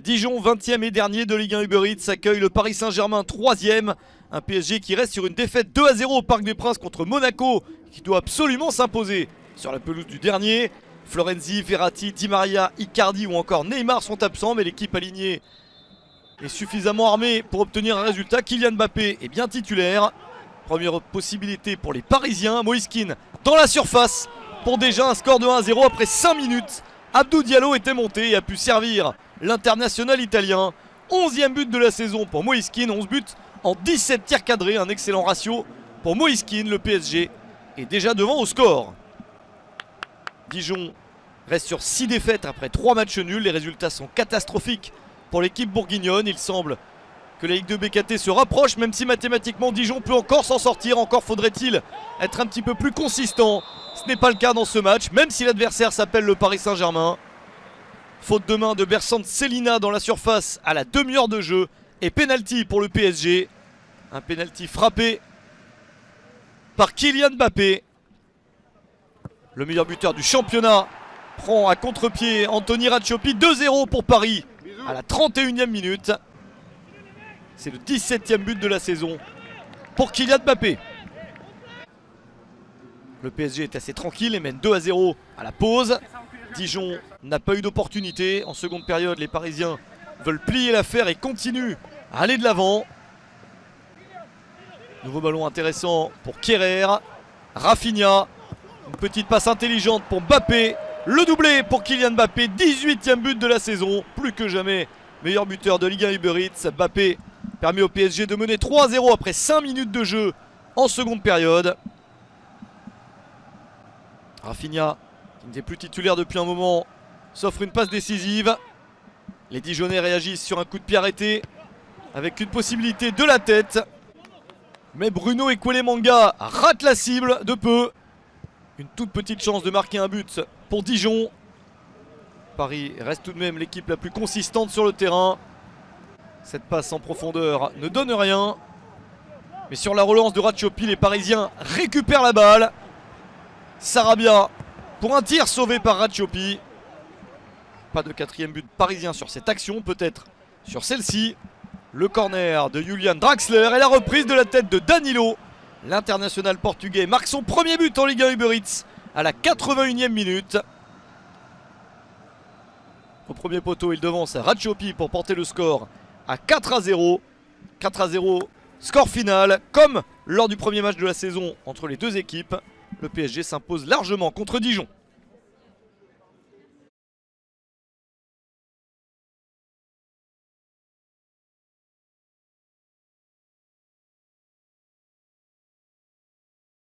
Dijon, 20e et dernier de Ligue 1 Uber Eats, accueille le Paris Saint-Germain, 3e. Un PSG qui reste sur une défaite 2-0 au Parc des Princes contre Monaco, qui doit absolument s'imposer sur la pelouse du dernier. Florenzi, Verratti, Di Maria, Icardi ou encore Neymar sont absents, mais l'équipe alignée est suffisamment armée pour obtenir un résultat. Kylian Mbappé est bien titulaire. Première possibilité pour les Parisiens. Moïse Kean dans la surface pour déjà un score de 1-0 après 5 minutes. Abdou Diallo était monté et a pu servir l'international italien. 11e but de la saison pour Moïse Kean, 11 buts en 17 tirs cadrés, un excellent ratio pour Moïse Kean. Le PSG est déjà devant au score. Dijon reste sur 6 défaites après 3 matchs nuls. Les résultats sont catastrophiques pour l'équipe bourguignonne. Il semble que la Ligue 2 BKT se rapproche, même si mathématiquement Dijon peut encore s'en sortir. Encore faudrait-il être un petit peu plus consistant. Ce n'est pas le cas dans ce match, même si l'adversaire s'appelle le Paris Saint-Germain. Faute de main de Bersant Celina dans la surface à la demi-heure de jeu. Et pénalty pour le PSG. Un pénalty frappé par Kylian Mbappé. Le meilleur buteur du championnat prend à contre-pied Anthony Ratiopi. 2-0 pour Paris à la 31e minute. C'est le 17e but de la saison pour Kylian Mbappé. Le PSG est assez tranquille et mène 2-0 à la pause. Dijon n'a pas eu d'opportunité. En seconde période, les Parisiens veulent plier l'affaire et continuent à aller de l'avant. Nouveau ballon intéressant pour Kehrer. Rafinha. Une petite passe intelligente pour Mbappé. Le doublé pour Kylian Mbappé. 18e but de la saison. Plus que jamais meilleur buteur de Ligue 1 Uber Eats. Mbappé permet au PSG de mener 3-0 après 5 minutes de jeu en seconde période. Rafinha, qui n'était plus titulaire depuis un moment, s'offre une passe décisive. Les Dijonnais réagissent sur un coup de pied arrêté avec une possibilité de la tête. Mais Bruno Ekwelemanga rate la cible de peu. Une toute petite chance de marquer un but pour Dijon. Paris reste tout de même l'équipe la plus consistante sur le terrain. Cette passe en profondeur ne donne rien. Mais sur la relance de Ratiopi, les Parisiens récupèrent la balle. Sarabia pour un tir sauvé par Ratiopi. Pas de 4e but parisien sur cette action, peut-être sur celle-ci. Le corner de Julian Draxler et la reprise de la tête de Danilo. L'international portugais marque son premier but en Ligue 1 Uber Eats à la 81e minute. Au premier poteau, il devance Ratiopi pour porter le score à 4-0. 4-0, score final. Comme lors du premier match de la saison entre les deux équipes, le PSG s'impose largement contre Dijon.